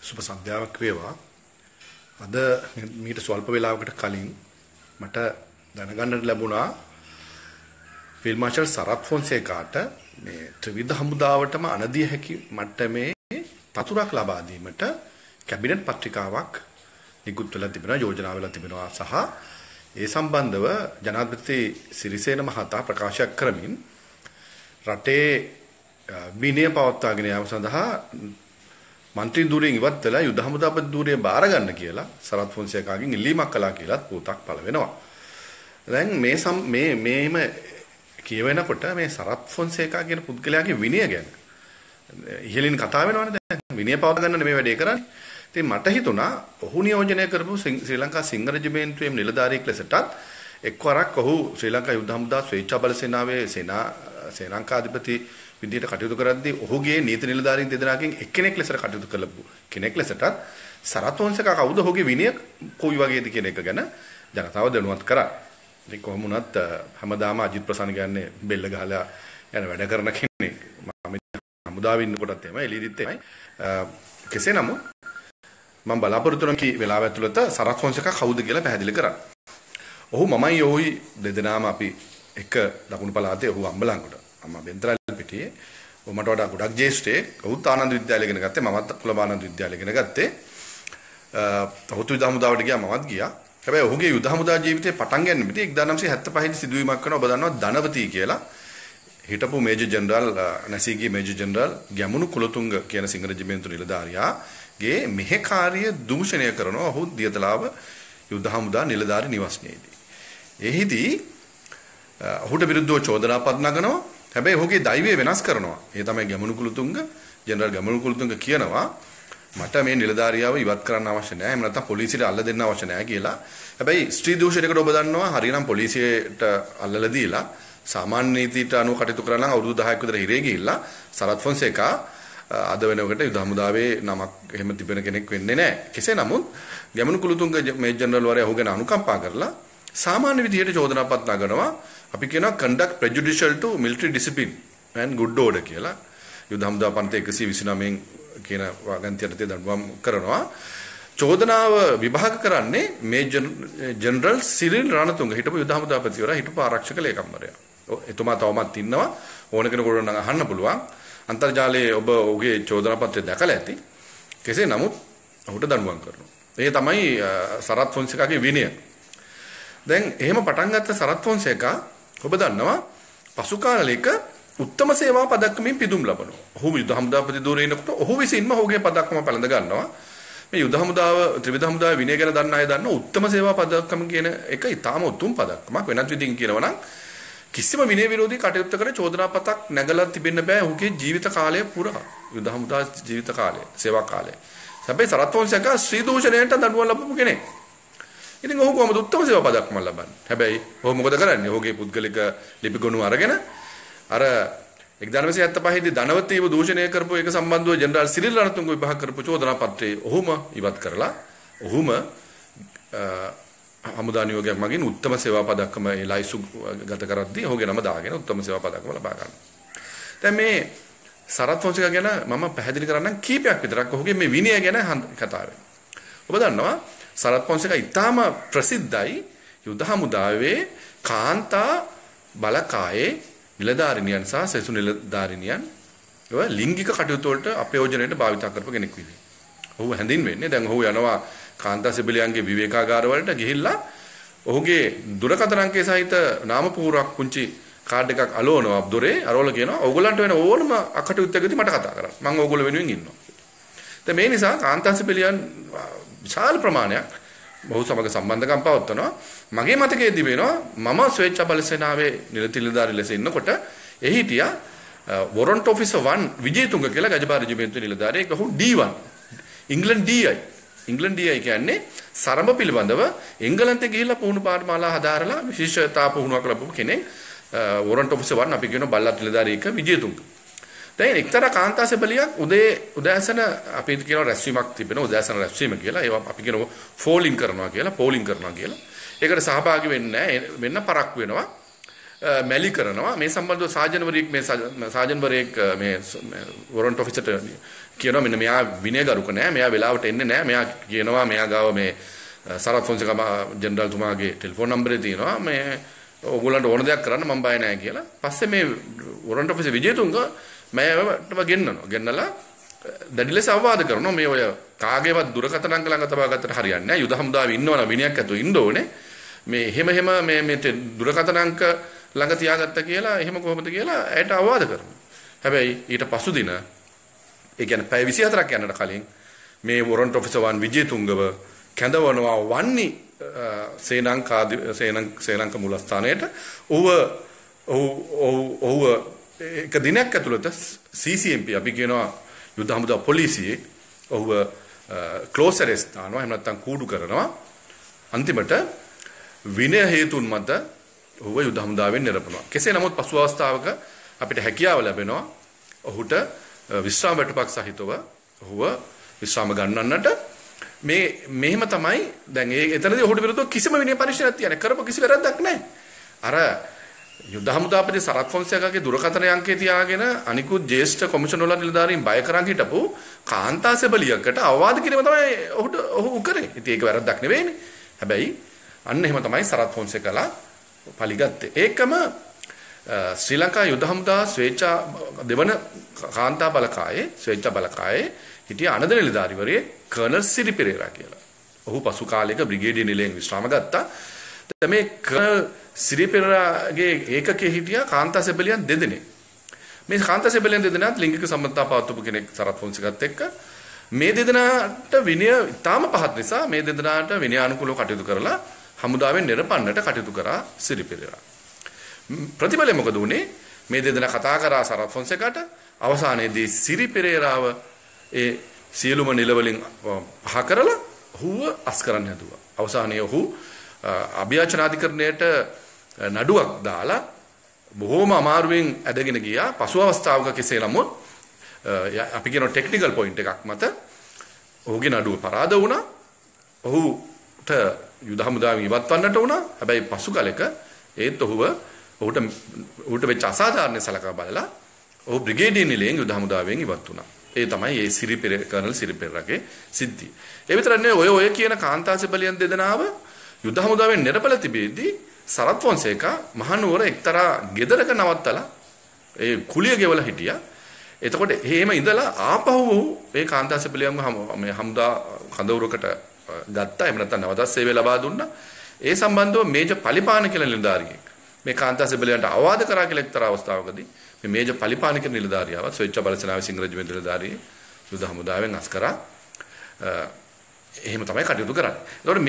සුබ සන්ධ්‍යාවක් වේවා. අද මීට ස්වල්ප වේලාවකට කලින් මට දැනගන්නට ලැබුණා ෆීල්ඩ් මාර්ෂල් සරත් ෆොන්සේකාට මේ ත්‍රිවිධ හමුදාවටම අනදිය හැකි මට්ටමේ පතුරක් ලබා දීමට කැබිනට් පත්‍රිකාවක් නිකුත් වෙලා තිබෙනවා, යෝජනා වෙලා තිබෙනවා සහ ඒ සම්බන්ධව ජනාධිපති සිරිසේන මහතා ප්‍රකාශයක් කරමින් රටේ විනය පවත්වාගෙන යාම සඳහා මන්ත්‍රී ධූරයෙන් ඉවත් වෙලා යුද හමුදාපති ධූරය බාර ගන්න කියලා සරත් ෆොන්සේකාගෙන් ඉල්ලීමක් කළා කියලාත් පොතක් පළ වෙනවා. දැන් මේම කියවෙනකොට මේ සරත් ෆොන්සේකා කියන පුද්ගලයාගේ විනය ගැන ඉහළින් කතා වෙනවනේ. දැන් විනය පවත්වා ගන්න මේ වැඩේ කරන්නේ. ඉතින් මට හිතුණා ඔහු නියෝජනය කරපු ශ්‍රී ලංකා සිංහ රෙජිමේන්තුවේ නිලධාරියෙක් ලෙසටත් එක්වරක් ඔහු ශ්‍රී ලංකා යුද හමුදා ස්වේච්ඡා බල සේනාවේ සේනාංකාධිපති විදියට කටයුතු කරද්දී ඔහුගේ නීති නිලධාරීන් දෙදෙනාගෙන් එක්කෙනෙක් ලෙසට කටයුතු කරපු කෙනෙක් ලෙසටත් සරත් ෆොන්සේකා කවුද, ඔහුගේ විනය කොයි වගේද කියන එක ගැන ජනතාව දැනුවත් කරා. ඉතින් කොහොම වුණත් හැමදාම අජිත් ප්‍රසන්න කියන්නේ බෙල්ල ගහලා යන වැඩ කරන කෙනෙක්. මම හමුදාවේ ඉන්නකොටත් එහෙමයි, එළියදිත් එහෙමයි. කෙසේ නමුත් මම බලාපොරොත්තු වෙන කී වෙලාව ඇතුළත සරත් ෆොන්සේකා කවුද කියලා පැහැදිලි කරා. ඔහු මමයි ඔහුයි දෙදෙනාම අපි එක දකුණු පළාතේ ඔහු අම්බලන්කොට අම්මා බෙන්තරල් පිටියේ. ඔහු මට වඩා ගොඩක් ජේෂ්ඨයෙක්. ඔහුත් ආනන්ද විද්‍යාලය ඉගෙන ගත්තේ, මමත් කුලබානන්ද විද්‍යාලය ඉගෙන ගත්තේ. ඔහුත් යුද හමුදාවට ගියා, මමත් ගියා. හැබැයි ඔහුගේ යුද හමුදා ජීවිතේ පටන් ගන්න පිටි 1975 සිදුවීමක් වෙනවා. ඔබ දන්නවා ධනවතී කියලා. හිටපු මේජර් ජෙනරල් නැසීගේ මේජර් ජෙනරල් ගැමුණු කුලතුංග කියන සිංහ රෙජිමේන්තු නිලධාරියාගේ මෙහෙකාරිය දූෂණය කරනවා ඔහු දියතලාව යුද හමුදා නිලධාරි නිවාසයේදී. එහිදී ඔහුට විරුද්ධව චෝදනාපත් නගනවා. හැබැයි ඔහුගේ දෛවය වෙනස් කරනවා. ඒ තමයි ගැමුණු කුලතුංග. ජෙනරල් ගැමුණු කුලතුංග කියනවා මට මේ නිලධාරියාව ඉවත් කරන්න අවශ්‍ය නැහැ. එහෙම නැත්නම් පොලිසියට අල්ල දෙන්න අවශ්‍ය නැහැ කියලා. හැබැයි ස්ත්‍රී දූෂණයකට ඔබ දන්නවා හරියනම් පොලිසියට අල්ලලා දීලා සාමාන්‍ය නීතියට අනුව කටයුතු කරලා නම් අවුරුදු 10ක් විතර හිරේ ගිහිල්ලා සරත් ෆොන්සේකා අද වෙනකොට යුද හමුදාවේ නමක් එහෙම තිබෙන කෙනෙක් වෙන්නේ නැහැ. කෙසේ නමුත් ගැමුණු කුලතුංග මේජර් ජෙනරල් වරයා ඔහු ගැන අනුකම්පා කරලා සාමාන්‍ය විදිහට චෝදනාපත් නගනවා. අපි කියනවා conduct prejudicial to military discipline and good order කියලා. යුද හමුදා පන්ති 129න් කියන වාගන්තියට දඬුවම් කරනවා. චෝදනාව විභාග කරන්නේ මේජර් ජෙනරල් සිරිල් රණතුංග, හිටපු යුද හමුදාපතිවරයා, හිටපු ආරක්ෂක ලේකම්වරයා. එතුමා තවමත් ඉන්නවා. ඕන කෙනෙකුට නම් අහන්න පුළුවන්. අන්තර්ජාලයේ ඔබ ඔහුගේ චෝදනා පත්‍රය දැකලා ඇති. කෙසේ නමුත් ඔහුට දඬුවම් කරනවා. ඒ තමයි සරත් ෆොන්සේකාගේ විනය. දැන් එහෙම පටන් ගත්ත සරත් ෆොන්සේකා ඔබ දන්නවා පසු කාලයක උත්තම සේවා පදක්කමින් පිදුම් ලබනවා. ඔහු යුද හමුදාපති ධූරයේ ඉන්නකොට ඔහු විසින්ම ඔහුගේ පදක්කම පැලඳ ගන්නවා. මේ යුද හමුදාව ත්‍රිවිධ හමුදාවේ විනය ගැන දන්න අය දන්නවා උත්තම සේවා පදක්කම කියන එක ඊටාම උතුම් පදක්කමක්. වෙනත් විදිහකින් කියනවා නම් කිසිම විනය විරෝධී කටයුත්තකට චෝදනාපතක් නැගලා තිබෙන්න බෑ ඔහුගේ ජීවිත කාලය පුරා. යුද හමුදා ජීවිත කාලය, සේවා කාලය. හැබැයි සරත් ෆොන්සේකා ශ්‍රී දූෂණයට දඬුවම් ලබපු කෙනෙක්. ඉතින් ඔහු කොහොමද උත්තම සේවා පදක්කම ලබන්නේ? හැබැයි ඔහු මොකද කරන්නේ? ඔහුගේ පුද්ගලික ලිපිගොනු අරගෙන අර 1975 දී ධනවතීව දූෂණය කරපු එක සම්බන්ධව ජෙනරල් සිරිල් රණතුංග විභාග කරපු චෝදනා පත්‍රයේ ඔහුම ඉවත් කරලා ඔහුම හමුදා නියෝගයක් මගින් උත්තම සේවා පදක්කම ලයිසු ගත කරද්දී ඔහුගේ නම දාගෙන උත්තම සේවා පදක්කම ලබා ගන්නවා. දැන් මේ සරත් ෆොන්සේකා ගැන මම පැහැදිලි කරන්නම් කීපයක් විතරක් ඔහුගේ මේ විනය ගැන කතා වෙනවා. ඔබ දන්නවා සරත් ෆොන්සේකා ඉතාම ප්‍රසිද්ධයි යුද හමුදාවේ කාන්තා බලකායේ නිලධාරිනියන් සහ සෙසු නිලධාරිනියන් ඒවා ලිංගික කටයුතු වලට අපයෝජනයට භාවිත කරපු කෙනෙක් විදිහට. ඔහු හැඳින්වෙන්නේ. දැන් ඔහු යනවා කාන්තා සිබිලියන්ගේ විවේකාගාර වලට ගිහිල්ලා ඔහුගේ දුරකථන අංකය සහිත නාම පුහුරක් පුංචි කාඩ් එකක් අලවනවා දොරේ. අරවල කියනවා ඕගොල්ලන්ට වෙන ඕනම අකටයුත්තකදී මට කතා කරන්න. මම ඕගොල්ලෝ වෙනුවෙන් ඉන්නවා. දැන් මේ නිසා කාන්තා සිබිලියන් විශාල ප්‍රමාණයක් ඔහු සමග සම්බන්ධකම් පවත්වනවා. මගේ මතකයේ තිබෙනවා මම ස්වේච්ඡා බල සේනාවේ නිලධාරී ලෙස ඉන්නකොට එහි හිටියා වොරන්ට් ඔෆිසර් 1 විජේතුංග කියලා ගජපා රෙජිමේන්තුවේ නිලධාරියෙක්. ඔහු D1 ඉංග්‍රීසි DI. ඉංග්‍රීසි DI කියන්නේ සරඹ පිළිබඳව එංගලන්තේ ගිහිල්ලා පුහුණු පාඨමාලා හදාරලා විශේෂතා පුහුණුවක් ලැබපු කෙනෙක්. වොරන්ට් ඔෆිසර් 1 අපි කියන බල්ලත් නිලධාරියෙක් විජේතුංග. දැන් එක්තරා කාන්තා සෙබලියක් උදෑසන අපි කියන රැස්වීමක් තිබෙනවා. උදෑසන රැස්වීම කියලා. ඒවා අපි කියනවා ෆෝලින් කරනවා කියලා, පෝලින් කරනවා කියලා. ඒකට සහභාගී වෙන්න පරක් වෙනවා. මැලි කරනවා. මේ සම්බන්ධව සාජන්වරයෙක් මේ වොරන්ට් ඔෆිසර්ට කියනවා මෙන්න මෙයා විනයගරුක නෑ, මෙයා වෙලාවට එන්නේ නෑ, මෙයා කියනවා මෙයා ගාව මේ සරත් ෆොන්සේකා ජෙනරල් තුමාගේ ටෙලිෆෝන් නම්බරේ තියෙනවා, මේ ඕගොල්ලන්ට ඕන දෙයක් කරන්න මම බය නෑ කියලා. පස්සේ මේ වොරන්ට් ඔෆිසර් විජේතුංග මෑවටම ගෙන්නලා දැඩි ලෙස අවවාද කරනවා මේ ඔය කාගේවත් දුරකථන අංක ළඟ තබා ගත්තට හරියන්නේ නෑ. යුද හමුදාවේ ඉන්නවනම් විනයක් ඇතුව ඉන්න ඕනේ. මේ එහෙම මේ දුරකථන අංක ළඟ තියාගත්තා කියලා එහෙම කොහොමද කියලා ඇයට අවවාද කරනවා. හැබැයි ඊට පසු දින ඒ කියන්නේ පැය 24ක් යනට කලින් මේ වොරන්ට් ඔෆිසර් වන් විජේතුංගව කැඳවනවා වන්නි ශ්‍රී ලංකා මුලස්ථානයේට. ඔව් එක දිනයක් ඇතුළත CCMP අපි කියනවා යුද හමුදා පොලිසියේ ඔව් ක්ලෝස් ඇරෙස්ට් දානවා, එහෙම නැත්නම් කූඩු කරනවා. අන්තිමට විනය හේතුන් මත ඔහුව යුද හමුදාවෙන් නිරපනවා. කෙසේ නමුත් පසු අවස්ථාවක අපිට හැකියාව ලැබෙනවා ඔහුට විශ්‍රාම වැටුපක් සහිතව ඔහුව විශ්‍රාම ගන්නන්නට. මෙහෙම තමයි දැන් එතනදී ඔහුට විරුද්ධව කිසිම විනය පරීක්ෂණයක් තියන්නේ කරපු කිසි වැරද්දක් නැහැ. අර යුද හමුදාපති සරත් ෆොන්සේකාගේ දුරකථන අංකේ තියාගෙන අනිකුත් ජ්‍යෙෂ්ඨ කොමිෂන් වල නිලධාරීන් බය කරන් හිටපු කාන්තා සෙබලියකට අවවාද කිරීම තමයි ඔහු කරේ. ඉතින් ඒක වැරද්දක් නෙවෙයිනේ. හැබැයි අන්න එහෙම තමයි සරත් ෆොන්සේකාලා පලිගත්තේ. ඒකම ශ්‍රී ලංකා යුද හමුදා ස්වේච්ඡා දෙවන කාන්තා බලකායේ ස්වේච්ඡා බලකායේ හිටිය අනද නිලධාරිවරයෙක් කර්නල් සිරි පෙරේරා කියලා. ඔහු පසු කාලයක බ්‍රිගේඩියර් නිලයෙන් විශ්‍රාම ගත්තා. මේ කර්නල් සිරි පෙරේරාගේ ඒකකයේ හිටියා කාන්තා සෙබලියන් දෙදෙනෙක්. මේ කාන්තා සෙබලියන් දෙදෙනාත් ලිංගික සම්බන්ධතා පවත්වපු කෙනෙක් සරත් ෆොන්සේකාත් එක්ක. මේ දෙදෙනාට විනය ඉතාම පහත් නිසා මේ දෙදෙනාට විනයානුකූලව කටයුතු කරලා හමුදාවෙන් නිරපන්නට කටයුතු කරා සිරි පෙරේරා. ප්‍රතිඵලය මොකද වුනේ? මේ දෙදෙනා කතා කරා සරත් ෆොන්සේකාට. අවසානයේදී සිරි පෙරේරාව ඒ සියලුම නිලවලින් පහ කරලා ඔහුව අස් කරන්න හැදුවා. අවසානයේ ඔහු අභියාචනාධිකරණයට නඩුවක් දාලා බොහොම අමාරුවෙන් ඇදගෙන ගියා. පසු අවස්ථාවක කෙසේ නමුත් අපි කියන ටෙක්නිකල් පොයින්ට් එකක් මත ඔහුගේ නඩුව පරාද වුණා. ඔහුට යුද හමුදාවෙන් ඉවත් වන්නට වුණා. හැබැයි පසු කාලෙක ඒත් ඔහුට වෙච්ච අසාධාරණ සලකා බලලා ඔහු බ්‍රිගේඩියර් නිලයෙන් යුද හමුදාවෙන් ඉවත් වුණා. ඒ තමයි ඒ කර්නල් සිරි පෙරේරාගේ සිද්ධිය. ඒ විතරක් නෙවෙයි ඔය කියන කාන්තා සෙබලියන් දෙදෙනාව යුද හමුදාවෙන් නිරපල තිබෙද්දී සරත් ෆොන්සේකා මහනුවර එක්තරා ගෙදරක නවත්තලා ඒ කුලිය ගෙවලා හිටියා. එතකොට එහෙම ඉඳලා ආපහු ඒ කාන්තා සෙබලියන්ව මේ හමුදා කඳවුරකට ගත්තා. එහෙම නැත්නම් නවතත් සේවය ලබා දුන්නා. ඒ සම්බන්ධව මේජ පලිපාන කියලා නිලධාරියෙක් මේ කාන්තා සෙබලියන්ට අවවාද කරා කියලා එක්තරා අවස්ථාවකදී මේ මේජ පලිපාන කියන නිලධාරියව ස්වේච්ඡා බල සේනාවේ සිංහ රෙජිමෙන්ත නිලධාරියෙක් යුද හමුදාවෙන් අස් කරා. එහෙම තමයි කටයුතු කරන්නේ. එතකොට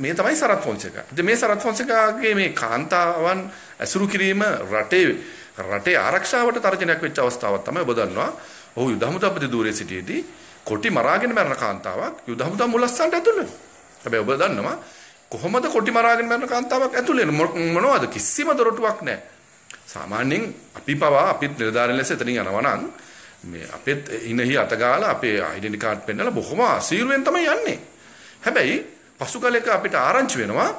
මේ තමයි සරත් ෆොන්සේකා. ඉතින් මේ සරත් ෆොන්සේකාගේ මේ කාන්තාවන් ඇසුරු කිරීම රටේ ආරක්ෂාවට තර්ජනයක් වෙච්ච අවස්ථාවක් තමයි ඔබ දන්නවා. ඔහු යුද හමුදාපති ධූරයේ සිටියේදී කොටි මරාගෙන මරන කාන්තාවක් යුද හමුදා මුලස්ථානට ඇතුල් වෙනවා. හැබැයි ඔබ දන්නවා කොහොමද කොටි මරාගෙන මරන කාන්තාවක් ඇතුල් වෙන්නේ? මොනවද? කිසිම දොරටුවක් නැහැ. සාමාන්‍යයෙන් අපිත් නිලධාරීන් ලෙස එතනින් යනවා නම් මේ අපිත් ඉනහි අතගාලා අපේ ඩෙන්ටි කාඩ් පෙන්නලා බොහොම අසීරුවෙන් තමයි යන්නේ. හැබැයි පසු කාලයක අපිට ආරංචි වෙනවා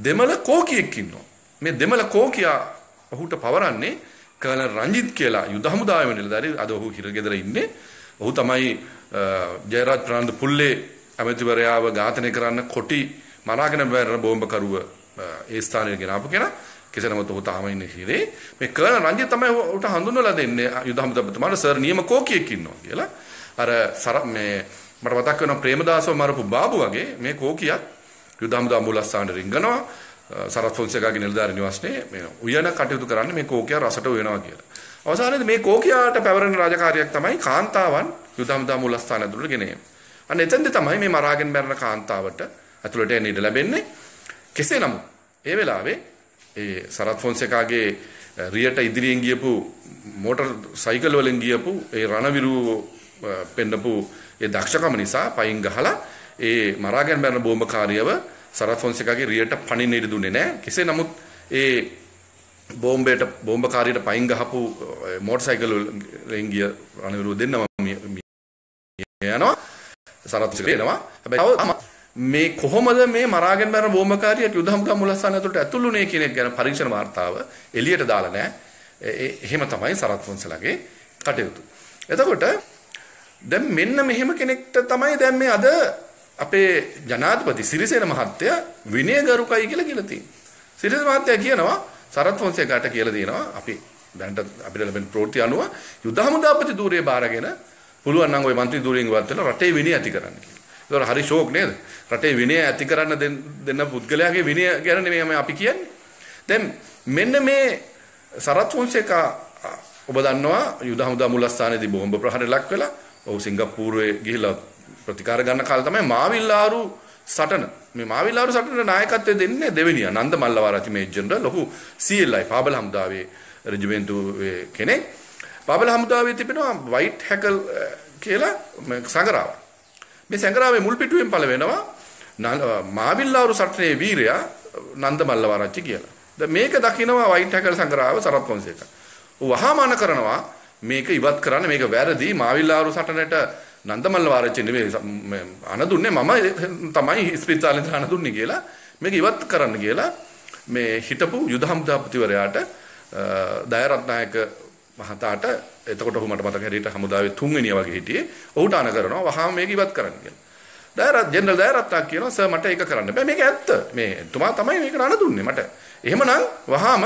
දෙමළ කෝකියෙක් ඉන්නවා. මේ දෙමළ කෝකියා ඔහුට පවරන්නේ කර්නල් රංජිත් කියලා යුද හමුදාවේ නිලධාරී. අද ඔහු හිරගෙදර ඉන්නේ. ඔහු තමයි ජයරාජ් ප්‍රනාන්දු පුල්ලේ ඇමතිවරයාව ඝාතනය කරන්න කොටි මරාගෙන බැරන බෝම්බකරුව ඒ ස්ථානයට ගෙනාපු කෙනා. කෙසේ නමුත් ඔහු තාම ඉන්නේ හිරේ. මේ කර්නල් රංජිත් තමයි ඔහුට හඳුන්වලා දෙන්නේ යුද හමුදාපතිතුමාට සර් නියම කෝකියෙක් ඉන්නවා කියලා. අර මේ මට මතක් වෙනවා ප්‍රේමදාසව මරපු බාබු වගේ මේ කෝකියත් යුද හමුදා මුලස්ථානට රිංගනවා. සරත් ෆොන්සේකාගේ නිලධාරී නිවාසනේ මේ උයන කටයුතු කරන්නේ මේ කෝකියා රසට උයනවා කියලා. අවසානයේදී මේ කෝකියාට පැවරෙන රාජකාරියක් තමයි කාන්තාවන් යුද හමුදා මුලස්ථාන ඇතුළට ගෙනීම. අන්න එතෙන්දී තමයි මේ මරාගෙන මැරෙන කාන්තාවට ඇතුළට එන්න ඉඩ ලැබෙන්නේ. කෙසේ නමුත් ඒ වෙලාවේ ඒ සරත් ෆොන්සේකාගේ රියට ඉදිරියෙන් ගියපු මෝටර් සයිකල් වලින් ගියපු ඒ රණවිරු පෙන්නපු ඒ දක්ෂකම නිසා පයින් ගහලා ඒ මරාගෙන මැරෙන බෝම්බකාරියව සරත් ෆොන්සේකාගේ රියට පණින්න ඉඩ දුන්නේ නැහැ. කෙසේ නමුත් ඒ බෝම්බකාරියට පයින් ගහපු මෝටර් සයිකල් වලින් ගිය රණවිරු දෙන්නම යනවා. සරත් ෆොන්සේකා එනවා. හැබැයි මේ කොහොමද මේ මරාගෙන මැරෙන බෝම්බකාරියට යුද හමුදා මුලස්ථාන ඇතුළට ඇතුළුනේ කියන එක ගැන පරීක්ෂණ වාර්තාව එළියට දාලා නැහැ. එහෙම තමයි සරත් ෆොන්සේලාගේ කටයුතු. එතකොට දැන් මෙන්න මෙහෙම කෙනෙක්ට තමයි දැන් මේ අද අපේ ජනාධිපති සිරිසේන මහත්තයා විනයගරුකයි කියලා තියෙන්නේ. සිරිසේන මහත්තයා කියනවා සරත් ෆොන්සේකාට කියලා දෙනවා අපි දැන්ට අපිට ලැබෙන ප්‍රවෘත්ති අනුව යුද හමුදාපති ධූරය බාරගෙන පුළුවන් නම් ওই മന്ത്രി ධූරයෙන් ඉවත් වෙලා රටේ විනය ඇති කරන්න කියලා. ඒක හරි ෂෝක් නේද? රටේ විනය ඇති කරන්න දෙන්න පුද්ගලයාගේ විනය ගැන නෙමෙයි අපි කියන්නේ. දැන් මෙන්න මේ සරත් ෆොන්සේකා ඔබ දන්නවා යුද හමුදා මුලස්ථානයේදී බෝම්බ ප්‍රහාරයක් ලක් වෙලා ඔහු සිංගප්පූරුවේ ගිහිලා ප්‍රතිකාර ගන්න කාලේ තමයි මාවිල්ලාරු සටන මේ මාවිල්ලාරු සටනට නායකත්වය දෙන්නේ දෙවෙනියා නන්ද මල්ලවාරච්චි මේ ජෙනරල් ඔහු CLI පාබල හමුදාවේ රෙජිමෙන්ටුවේ කෙනෙක් පාබල හමුදාවේ තිබෙනවා වයිට් හැකල් කියලා සංගරාව මේ සංගරාවේ මුල් පිටුවෙන් පළ වෙනවා මාවිල්ලාරු සටනේ වීරයා නන්ද මල්ලවාරච්චි කියලා. දැන් මේක දකිනවා වයිට් හැකල් සංගරාව සරත් ෆොන්සේකා. වහාමාන කරනවා මේක ඉවත් කරන්න මේක වැරදි මාවිල්ලාරු සටනට නන්දමල්ල වාරච්චි නෙවෙයි අනදුන්නේ මම තමයි ස්පිරිතාලෙන් අනදුන්නේ කියලා මේක ඉවත් කරන්න කියලා මේ හිටපු යුද හමුදාපතිවරයාට දයරත්නායක මහතාට එතකොට ඔහු මට මතක හැටියට හමුදාවේ තුන්වෙනියා වගේ හිටියේ ඔහුට අන කරනවා වහාම මේක ඉවත් කරන්න කියලා. ජෙනරල් දයරත්නා කියනවා සර් මට ඒක කරන්න බෑ මේක ඇත්ත මේ එතුමා තමයි මේක අනදුන්නේ මට. එහෙමනම් වහාම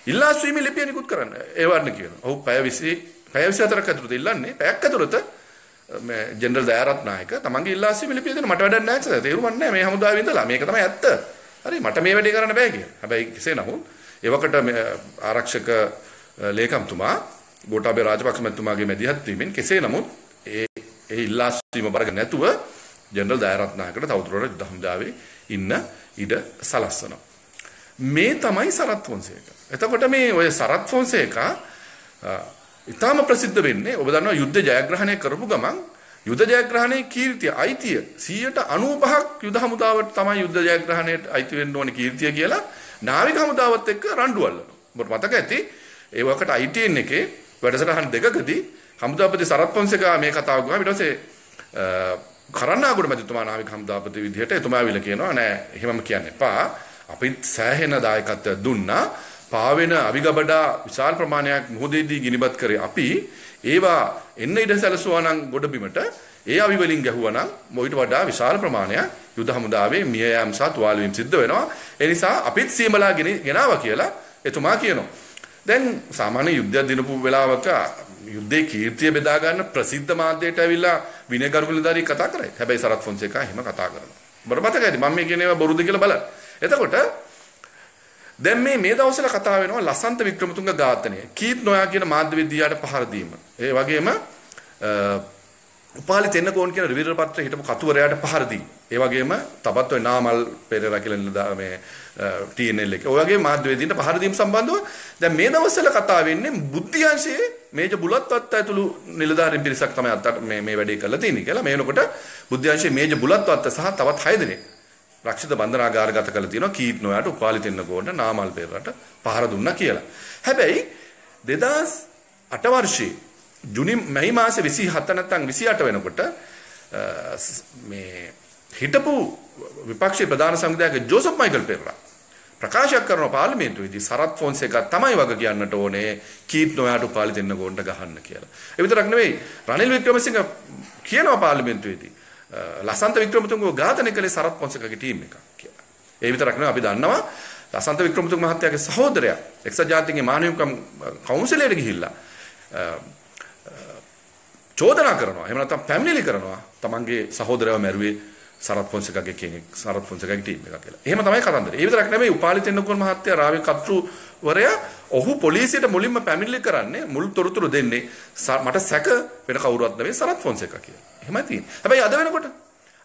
ඉල්ලා ස්වීමේ ලිපිය නිකුත් කරන්න ඒ වර්ණ කියනවා. ඔහු පැය 24ක් ඇතුළත ඉල්ලන්නේ පැයක් ඇතුළත මේ ජෙනරල් දයාරත්නායක තමන්ගේ ඉල්ලා ස්වීමේ ලිපිය දෙන්න මට වැඩක් නැහැ සර්. තේරුම්ක් නැහැ මේ හමුදාවේ ඉඳලා මේක තමයි ඇත්ත. හරි මට මේ වැඩේ කරන්න බෑ කියලා. හැබැයි කෙසේ නමුත් එවකට ආරක්ෂක ලේකම්තුමා ගෝඨාභය රාජපක්ෂ මැතිතුමාගේ මැදිහත් වීමෙන් කෙසේ නමුත් ඒ ඉල්ලා ස්වීම බරග නැතුව ජෙනරල් දයාරත්නායකට තවදුරටත් හමුදාවේ ඉන්න ඉඩ සලස්වනවා. මේ තමයි සරත් ෆොන්සේකා. එතකොට මේ ඔය සරත් ෆොන්සේකා ඉතාම ප්‍රසිද්ධ වෙන්නේ ඔබ දන්නවා යුද්ධ ජයග්‍රහණය කරපු ගමන් යුද්ධ ජයග්‍රහණයේ කීර්තිය අයිතිය 95% යුද හමුදාවට තමයි යුද්ධ ජයග්‍රහණයට අයිති වෙන්න ඕනේ කීර්තිය කියලා නාවික හමුදාවත් එක්ක රණ්ඩු අල්ලනවා. ඔබට මතක ඇති ඒ වකට ITN එකේ වැඩසටහන් දෙකකදී හමුදාපති සරත් ෆොන්සේකා මේ කතාව ගියා ඊට පස්සේ කරන්නාගොඩ මැතිතුමා නාවික හමුදාපති විදිහට එතුමා විල කියනවා නෑ එහෙමම කියන්න එපා. අපිත් සෑහෙන දායකත්වයක් දුන්නා. පාවෙන අවිගබඩා විශාල ප්‍රමාණයක් මොහොතේදී ගිනිබත් කරේ අපි ඒවා එන්න ඉඩ සැලසුවා නම් ගොඩබිමට ඒ අවි වලින් ගැහුවා නම් මොයිට වඩා විශාල ප්‍රමාණයක් යුද හමුදාවේ මිය යාම සහ තුවාල වීම සිද්ධ වෙනවා. ඒ නිසා අපිත් සීමලා ගෙනාවා කියලා එතුමා කියනවා. දැන් සාමාන්‍ය යුද්ධයක් දිනපු වෙලාවක යුද්ධයේ කීර්තිය බෙදා ගන්න ප්‍රසිද්ධ මාධ්‍යයට ඇවිල්ලා විනයගරුක නිලධාරී කතා කරයි. හැබැයි සරත් ෆොන්සේකා එහෙම කතා කරනවා. ඔබට මතකයිද මම මේ කියන ඒවා බොරුද කියලා බලන්න. එතකොට දැන් මේ දවස්වල කතා වෙනවා ලසන්ත වික්‍රමතුංග ඝාතනය. කීත් නොයා කියන මාධ්‍යවේදියාට පහර දීම. ඒ වගේම උපාලි තෙන්නකෝන් කියන රිවිර් පත්‍රයේ හිටපු කතුවරයාට පහර දීම. ඒ වගේම තවත් ඔය නාමල් පෙරේරා කියලා මේ TNL එකේ. ඔය වගේ මාධ්‍යවේදීන්ට පහර දීම සම්බන්ධව දැන් මේ දවස්වල කතා වෙන්නේ බුද්ධිංශයේ මේජ බුලත්වත් ඇතුළු නිලධාරීන් පිරිසක් තමයි අතට මේ වැඩේ කරලා තියෙන්නේ කියලා. මේ වෙනකොට බුද්ධිංශයේ මේජ බුලත්වත් සහ තවත් 6 දෙනෙක් රක්ෂිත බන්ධනාගාරගත කළ තියෙනවා කීට් නොයාට උපාලි තෙන්නකෝන්ට නාමල් පෙරේරාට පහර දුන්නා කියලා. හැබැයි 2008 වර්ෂයේ මැයි මාසේ 27 නැත්නම් 28 වෙනකොට මේ හිටපු විපක්ෂයේ ප්‍රධාන සංවිධායක ජෝසප් මයිකල් පෙරේරා ප්‍රකාශයක් කරන පාර්ලිමේන්තුවේදී සරත් ෆොන්සේකා තමයි වග කියන්නට ඕනේ කීට් නොයාට උපාලි තෙන්නකෝන්ට ගහන්න කියලා. ඒ විතරක් නෙවෙයි රනිල් වික්‍රමසිංහ කියනවා පාර්ලිමේන්තුවේදී ලසන්ත වික්‍රමතුංගව ඝාතනය කළේ සරත් ෆොන්සේකාගේ ටීම් එකක් කියලා. ඒ විතරක් නෙවෙයි අපි දන්නවා ලසන්ත වික්‍රමතුංග මහත්තයාගේ සහෝදරයා එක්සත් ජාතීන්ගේ මානව හිමිකම් කවුන්සිලයට ගිහිල්ලා චෝදනා කරනවා. එහෙම නැත්නම් පැමිණිලි කරනවා. තමන්ගේ සහෝදරයව මැරුවේ සරත් ෆොන්සේකාගේ කෙනෙක් සරත් ෆොන්සේකාගේ ටීම් එකක් කියලා. එහෙම තමයි කතන්දරේ. ඒ විතරක් නෙවෙයි උපාලි තෙන්නකෝන් මහත්තයා රාවේ කතුවරයා ඔහු පොලිසියට මුලින්ම පැමිණිලි කරන්නේ මුල් තොරතුරු දෙන්නේ මට සැක වෙන කවුරුවත් නෙවෙයි සරත් ෆොන්සේකා කියලා. එහෙමයි තියෙන්නේ. හැබැයි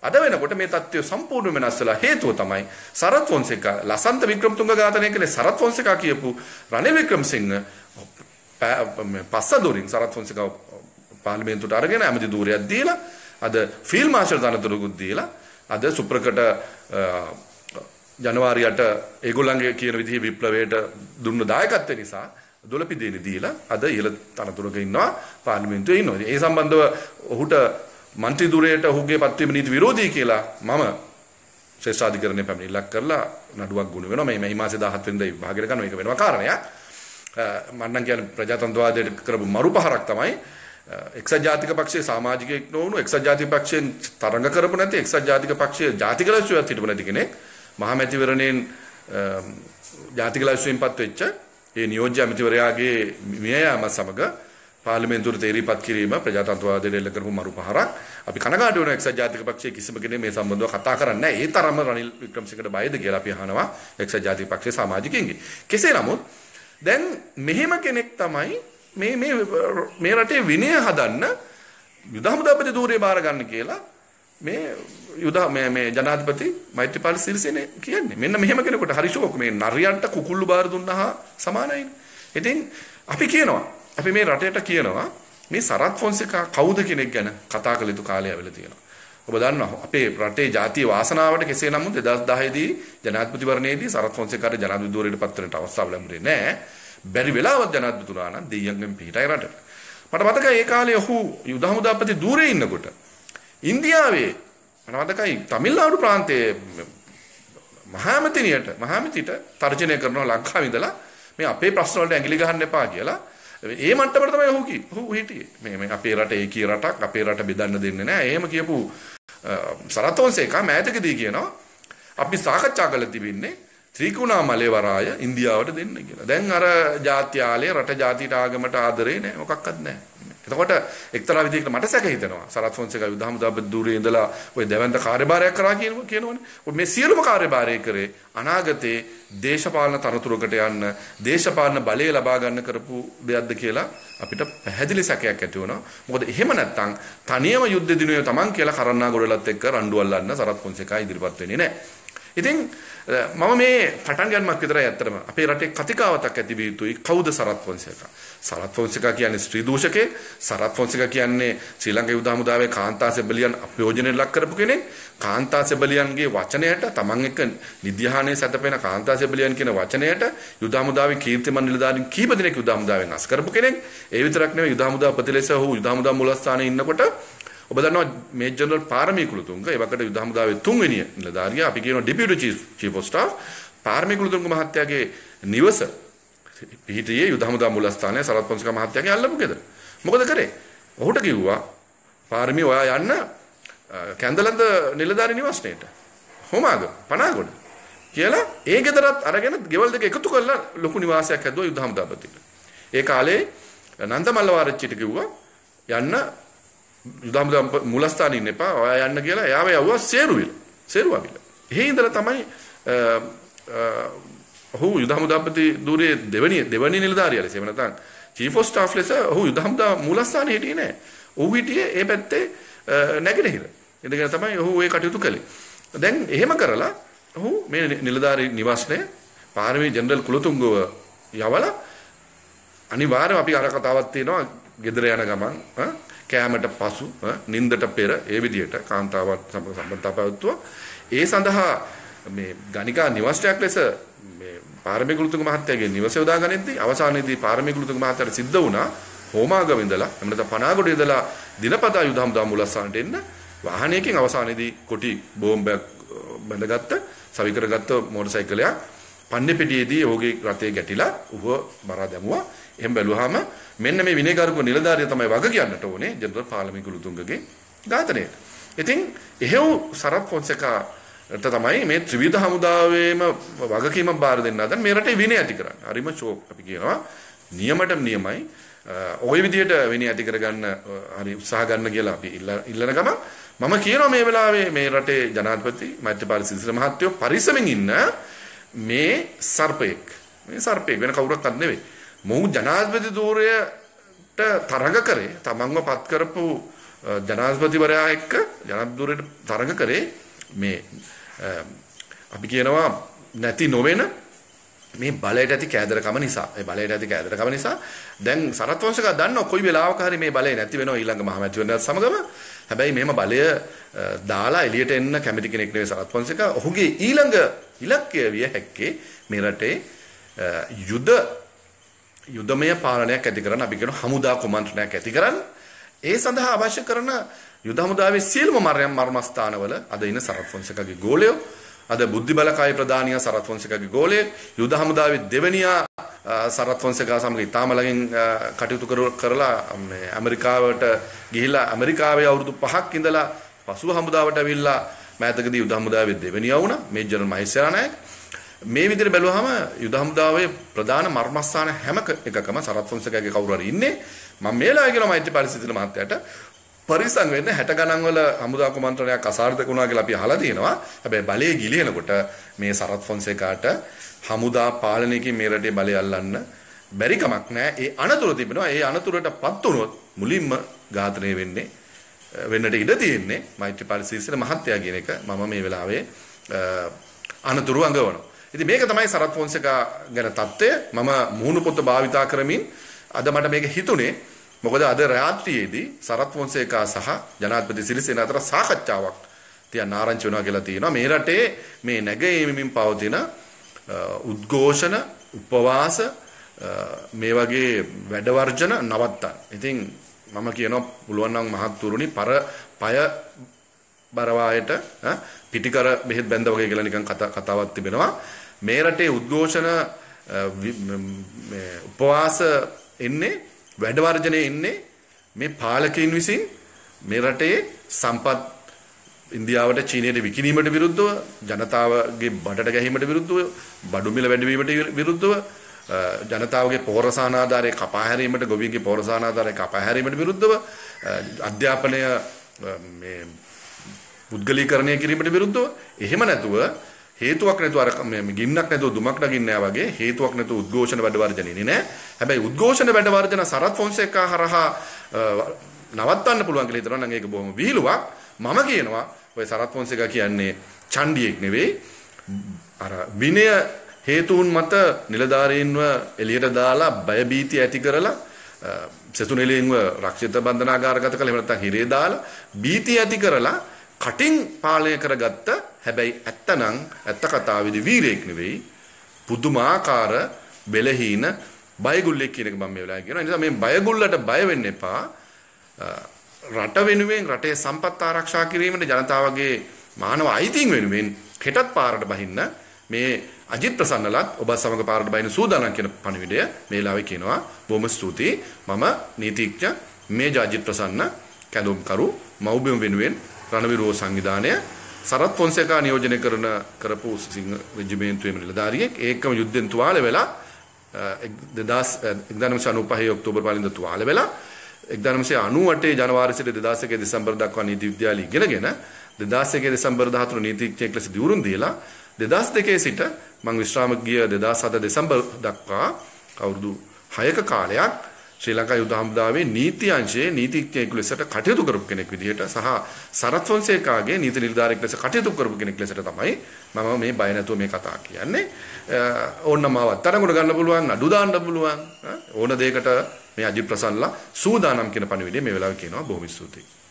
අද වෙනකොට මේ තත්ත්වය සම්පූර්ණ වෙනස් වෙලා හේතුව තමයි සරත් ෆොන්සේකා ලසන්ත වික්‍රමතුංග ඝාතනය කළේ සරත් ෆොන්සේකා කියපු රනිල් වික්‍රමසිංහ පස්සදොරින් සරත් ෆොන්සේකා පාර්ලිමේන්තුවට අරගෙන ඇමති ධූරයක් දීලා අද ෆීල්ඩ් මාර්ෂල් තනතුරකුත් දීලා අද සුප්‍රකට ජනවාරි 8 ඒගොල්ලන්ගේ කියන විදිහේ විප්ලවයට දුන්න දායකත්වය නිසා දොළපිදේනි දීලා අද ඉහළ තනතුරක ඉන්නවා පාර්ලිමේන්තුවේ ඉන්නවා. ඒ සම්බන්ධව ඔහුට මන්ත්‍රී ධුරයට ඔහුගේ පත්වීම නීති විරෝධී කියලා මම ශ්‍රේෂ්ඨාධිකරණයේ පැමිණිල්ලක් කරලා නඩුවක් ගුණ වෙනවා. මේ මාසේ 17 වෙනිදා විභාගයට ගන්නවා. ඒක වෙනවා කාරණයක්. මම නම් කියන්නේ ප්‍රජාතන්ත්‍රවාදයට කරපු මරුපහරක් තමයි එක්සත් ජාතික පක්ෂයේ සමාජිකයෙක් නොවුණු එක්සත් ජාතික පක්ෂයෙන් තරඟ කරපු නැති එක්සත් ජාතික පක්ෂයේ ජාතික ලයිස්තුවක් හිටපු නැති කෙනෙක් මහමැතිවරණයෙන් ජාතික ලයිස්තුවෙන් පත් වෙච්ච ඒ නියෝජ්‍ය ඇමතිවරයාගේ මිය යාම සමග පාර්ලිමේන්තුවට තේරීපත් කිරීම ප්‍රජාතන්ත්‍රවාදයට එල්ල කරපු මරු පහරක්. අපි කනගාටු වෙන එක්සත් ජාතික පක්ෂයේ කිසිම කෙනෙක් මේ සම්බන්ධව කතා කරන්නේ නැහැ. ඒ තරම්ම රනිල් වික්‍රමසිංහට බයද කියලා අපි අහනවා එක්සත් ජාතික පක්ෂයේ සමාජිකයින්ගේ. කෙසේ නමුත් දැන් මෙහෙම කෙනෙක් තමයි මේ රටේ විනය හදන්න යුද හමුදාපති ධූරය බාර ගන්න කියලා මේ ජනාධිපති මෛත්‍රීපාල සිරිසේන කියන්නේ. මෙන්න මෙහෙම කෙනෙකුට හරි ෂෝක් මේ නරියන්ට කුකුල්ලු බාර දුන්නා සමානයිනේ. ඉතින් අපි කියනවා අපි මේ රටේට කියනවා මේ සරත් ෆොන්සේකා කවුද කෙනෙක් ගැන කතා කළ යුතු කාලය ඇවිල්ලා තියෙනවා. ඔබ දන්නවා අපේ රටේ ජාතිය වාසනාවට කෙසේ නමුත් 2010 දී ජනාධිපතිවරණයේදී සරත් ෆොන්සේකාට ජනාධිපති ධූරයට පත් වෙන්නට අවස්ථාව ලැබුණේ නැහැ. බැරි වෙලාවක් ජනාධිපතිතුමා නම් දෙයියන්ගෙන් පිටයි රටට. මට මතකයි ඒ කාලේ ඔහු යුද හමුදාපති ධූරයේ ඉන්නකොට ඉන්දියාවේ මට මතකයි තමිල්නාඩු ප්‍රාන්තයේ මහාමතිට තර්ජනය කරනවා ලංකාවේ ඉඳලා මේ අපේ ප්‍රශ්න වලට ඇඟිලි ගහන්න එපා කියලා. ඒ මට්ටමට තමයි ඔහු හිටියේ. මේ අපේ රට ඒකී රටක් අපේ රට බෙදන්න දෙන්නේ නැහැ. එහෙම කියපු සරත් ෆොන්සේකා මෑතකදී කියනවා අපි සාකච්ඡා කරලා තිබින්නේ ත්‍රිකුණාමලේ වරාය ඉන්දියාවට දෙන්න කියලා. දැන් අර ජාත්‍යාලේ රට ජාතියට ආගමට ආදරේ නැහැ. මොකක්වත් නැහැ. එතකොට එක්තරා විදිහකට මට සැක හිතෙනවා. සරත් ෆොන්සේකා යුද හමුදාපති ධූරයේ ඉඳලා ওই දෙවන්ත කාර්යභාරයක් කරා කියනවනේ. මේ සියලුම කාර්යභාරය කරේ අනාගතේ දේශපාලන තනතුරකට යන්න, දේශපාලන බලය ලබා ගන්න කරපු දෙයක්ද කියලා අපිට පැහැදිලි සැකයක් ඇති වෙනවා. මොකද එහෙම නැත්නම් තනියම යුද්ධ දිනුවේ Taman කියලා කරන්නාගොඩලත් එක්ක රණ්ඩු අල්ලන්න සරත් ෆොන්සේකා ඉදිරිපත් වෙන්නේ නැහැ. ඉතින් මම මේ පටන් ගන්නමක් විතරයි ඇත්තටම අපේ රටේ කතිකාවතක් ඇති විය යුතුයි කවුද සරත් ෆොන්සේකා. සරත් ෆොන්සේකා කියන්නේ ස්ත්‍රී දූෂකයෙක්. සරත් ෆොන්සේකා කියන්නේ ශ්‍රී ලංකා යුද හමුදාවේ කාන්තා සෙබලියන් අපයෝජනයට ලක් කරපු කෙනෙක්. කාන්තා සෙබලියන්ගේ වචනයට Taman එක්ක නිධ්‍යාහනයේ සැතපෙන කාන්තා සෙබලියන් කියන වචනයට යුද හමුදාවේ කීර්තිමන් නිලධාරීන් කීප දෙනෙක් යුද හමුදාවෙන් අස් කරපු කෙනෙක්. ඒ විතරක් නෙවෙයි යුද හමුදාව ප්‍රතිලේස ඔහු යුද හමුදා මූලස්ථානයේ ඉන්නකොට ඔබ දන්නවා මේජර් ජනරල් පාරමී කුලතුංග ඒ වකට යුද හමුදාවේ තුන්වෙනි නිලධාරියා අපි කියනවා ඩෙපියුටි චීෆ් ඔෆ් ස්ටාෆ් පාරමී කුලතුංග මහත්තයාගේ නිවස පිහිටියේ යුද හමුදා මූලස්ථානයේ සරත් ෆොන්සේකා මහත්තයාගේ අල්ලපු ගෙදර. මොකද කරේ? ඔහුට කිව්වා පාරමී ඔයා යන්න කැන්දලන්ද නිලධාරි නිවාසයට. හොමාග පනාගොඩ කියලා ඒ ගෙදරත් අරගෙන ගෙවල් දෙක එකතු කරලා ලොකු නිවාසයක් හැදුවා යුද හමුදාපතිට. ඒ කාලේ නන්දමල්ලවාරච්චිට කිව්වා යන්න යුද හමුදා මූලස්ථානේ ඉන්න එපා ඔයා යන්න කියලා එයාව යවුවා සේරුවවිල. එහෙ ඉඳලා තමයි ඔහු යුද හමුදාපති ධූරයේ දෙවනි නිලධාරියා ලෙස එහෙම නැත්නම් චීෆ් ඔෆ් ස්ටාෆ් ලෙස ඔහු යුද හමුදා මූලස්ථානේ හිටියේ නෑ. ඔහු හිටියේ ඒ පැත්තේ නැගෙනහිර. ඉඳගෙන තමයි ඔහු ඒ කටයුතු කළේ. දැන් එහෙම කරලා ඔහු මේ නිලධාරි නිවාසයේ පාරමී ජෙනරල් කුලතුංගව යවලා අනිවාර්යව අපි අර කතාවක් තියෙනවා ගෙදර යන ගමන් කෑමට පසු නින්දට පෙර ඒ විදිහට කාන්තාවත් සමග සම්බන්ධතාව පැවතුවා. ඒ සඳහා මේ ගණිකා නිවාසයක් ලෙස මේ පාරමී කුලතුංග මහත්තයාගේ නිවස යොදාගනිද්දී අවසානයේදී පාරමී කුලතුංග මහත්තයාට සිද්ධ වුණා හෝමාගම ඉඳලා එහෙම නැත්නම් පනාගොඩ ඉඳලා දිනපතා යුද හමුදා මූලස්ථානට එන්න වාහනයකින් අවසානයේදී කොටි බෝම්බයක් බැඳගත්ත සවිකරගත්ත මෝටර් සයිකලයක් පන්නේපිටියේදී ඔහුගේ රථයේ ගැටිලා ඌව මරා දැමුවා. එහෙම බැලුවාම මෙන්න මේ විනයගරුක නිලධාරිය තමයි වග කියන්නට ඕනේ ජෙනරල් පාරමී කුලතුංගගේ ඝාතනයට. ඉතින් එහෙව් සරත් ෆොන්සේකාට තමයි මේ ත්‍රිවිධ හමුදාවේම වගකීමක් බාර දෙන්න හදන මේ රටේ විනය ඇති කරන්නේ. හරිම ෂෝක් අපි කියනවා නියමට නියමයි ඔය විදිහට විනය ඇති කරගන්න හරි උත්සාහ ගන්න කියලා අපි ඉල්ලන ගම මම කියනවා මේ වෙලාවේ මේ රටේ ජනාධිපති මෛත්‍රීපාල සිරිසේන මහත්තයෝ පරිස්සමෙන් ඉන්න මේ සර්පෙක් වෙන කවුරක්වත් නෙවෙයි. මොහු ජනාධිපති ධූරයට තරඟ කරේ තමන්ව පත් කරපු ජනාධිපතිවරයා එක්ක ජනාධිපති ධූරයට තරඟ කරේ මේ අපි කියනවා නැති නොවන මේ බලයට ඇති කෑදරකම නිසා. ඒ බලයට ඇති කෑදරකම නිසා දැන් සරත් ෆොන්සේකා දන්නවා කොයි වෙලාවක හරි මේ බලය නැති වෙනවා ඊළඟ මහමැතිවරණයත් සමගම. හැබැයි මේම බලය දාලා එළියට එන්න කැමති කෙනෙක් නෙවෙයි සරත් ෆොන්සේකා. ඔහුගේ ඊළඟ ඉලක්කය විය හැක්කේ මේ රටේ යුදමය පාලනයක් ඇති කරන්න අපි කියන හමුදා කොමන්ත්‍රණයක් ඇති කරන්න. ඒ සඳහා අවශ්‍ය කරන යුද හමුදාවේ සියලුම මර්මස්ථානවල අද ඉන්න සරත් ෆොන්සේකාගේ ගෝලයෝ අද බුද්ධි බලකාය ප්‍රධානියා සරත් ෆොන්සේකාගේ ගෝලයේ යුද හමුදාවේ දෙවනියා සරත් ෆොන්සේකා සමග ඉතාම ළඟින් කටයුතු කරලා මේ ඇමරිකාවට ගිහිලා ඇමරිකාවේ අවුරුදු 5ක් ඉඳලා පසුව හමුදාවට ඇවිල්ලා මෑතකදී යුද හමුදාවේ දෙවෙනියා වුණා මේජර් මහේෂ් සේනානායක. මේ විදිහට බැලුවහම යුද හමුදාවේ ප්‍රධාන මර්මස්ථාන හැම එකකම සරත් ෆොන්සේකාගේ කවුරු හරි ඉන්නේ. මම මේලා කියලා මෛත්‍රීපාල සිරිසේන මහත්තයාට පරිසං වෙන්න 60 ගණන් වල හමුදා කුමන්ත්‍රණයක් අසාර්ථක වුණා කියලා අපි අහලා තියෙනවා. හැබැයි බලයේ ගිලිනකොට මේ සරත් ෆොන්සේකාට හමුදා පාලනයකින් මේ රටේ බලය අල්ලන්න බැරි කමක් නැහැ. ඒ අනතුරු තිබෙනවා. ඒ අනතුරටපත් වුණොත් මුලින්ම ඝාතනය වෙන්නට ඉඩ තියෙන්නේ මෛත්‍රීපාල සිරිසේන මහත්තයා කියන එක මම මේ වෙලාවේ අනතුරු අඟවනවා. ඉතින් මේක තමයි සරත් ෆොන්සේකා ගැන தත්ත්වය. මම මුහුණු පොත භාවිතා කරමින් අද මට මේක හිතුනේ. මොකද අද රාත්‍රියේදී සරත් ෆොන්සේකා සහ ජනාධිපති සිරිසේන අතර සාකච්ඡාවක් තියන්න ආරංචි වෙනවා කියලා තියෙනවා. මේ රටේ මේ නැගෙමින් පවතින උද්ඝෝෂණ උපවාස මේ වගේ වැඩ වර්ජන නවත්තන්න. ඉතින් මම කියනවා පුළුවන් නම් මහත්තුරුනි පය බරවායට පිටිකර බෙහෙත් බැඳ වගේ කියලා නිකන් කතාවක් තිබෙනවා. මේ රටේ උද්ඝෝෂණ උපවාස එන්නේ වැඩ වර්ජනේ එන්නේ මේ පාලකයන් විසින් මේ රටේ සම්පත් ඉන්දියාවට චීනයට විකිණීමට විරුද්ධව ජනතාවගේ බඩට ගැහිමට විරුද්ධව බඩු මිල වැඩිවීමට විරුද්ධව ජනතාවගේ පෝරසාන ආධාරය කපා හැරීමට ගොවීන්ගේ පෝරසාන ආධාරය කපා හැරීමට විරුද්ධව අධ්‍යාපනය මේ පුද්ගලීකරණය කිරීමට විරුද්ධව එහෙම නැතුව හේතුවක් නැතුව අර මේ ගින්නක් නැතුව දුමක් නගින්නේ නැහැ වගේ හේතුවක් නැතුව උද්ඝෝෂණ වැඩ වර්ජනේ නෑ. හැබැයි උද්ඝෝෂණ වැඩ වර්ජන සරත් ෆොන්සේකා හරහා නවත්තන්න පුළුවන් කියලා හිතනවා නම් ඒක බොහොම විහිළුවක්. මම කියනවා ඔය සරත් ෆොන්සේකා කියන්නේ චණ්ඩියෙක් නෙවෙයි. අර විනය හේතුන් මත නිලධාරීන්ව එළියට දාලා බය භීතිය ඇති කරලා සෙතුනෙලින්ව රක්ෂිත බන්ධනාගාරගත කළ එහෙම නැත්නම් හිරේ දාලා භීතිය ඇති කරලා කටින් පාලනය කරගත්ත හැබැයි ඇත්ත කතාවේදී වීරයෙක් නෙවෙයි පුදුමාකාර බෙලහීන බයගුල්ලෙක් කියන එක මම මේ වෙලාවේ කියනවා. ඒ නිසා මේ බයගුල්ලට බය වෙන්න එපා. රට වෙනුවෙන් රටේ සම්පත් ආරක්ෂා කිරීමට ජනතාවගේ මානව අයිතීන් වෙනුවෙන් හෙටත් පාරට බහින්න මේ අජිත් ප්‍රසන්නලත් ඔබ සමග පාරට බහින්න සූදානම් කියන පණිවිඩය මේ වෙලාවේ කියනවා. බොහොම ස්තුතියි. මම නීතිඥ මේජර් අජිත් ප්‍රසන්න කැඳවුම්කරු මව්බිම වෙනුවෙන් රණවිරෝ සංවිධානය සරත් ෆොන්සේකා නියෝජනය කරපු සිංහ රෙජිමේන්තුවේ නිලධාරියෙක් ඒකම යුද්ධෙන් තුවාල වෙලා 1995 ඔක්තෝබර් පාලින්ද තුවාල වෙලා 1998 ජනවාරි සිට 2001 දෙසැම්බර් දක්වා නීති විද්‍යාලය ඉගෙනගෙන 2001 දෙසැම්බර් 13 නීතිඥයෙක් ලෙස දියුරුම් දීලා 2002 සිට මම විශ්‍රාම ගිය 2007 දෙසැම්බර් දක්වා අවුරුදු 6ක කාලයක් ශ්‍රී ලංකා යුද හමුදාවේ නීති අංශයේ නීතිඥයෙකු ලෙසට කටයුතු කරපු කෙනෙක් විදිහට සහ සරත් ෆොන්සේකාගේ නීති නිලධාරියෙක් ලෙස කටයුතු කරපු කෙනෙක් ලෙසට තමයි මම මේ බය නැතුව මේ කතා කියන්නේ. ඕනනම් මාව අත්අඩංගුවට ගන්න පුළුවන්, අඩු දාන්න පුළුවන්. ඕන දෙයකට මේ අජිත් ප්‍රසන්නලා සූදානම් කියන පණිවිඩය මේ වෙලාවේ කියනවා. බොහොම ස්තුතියි.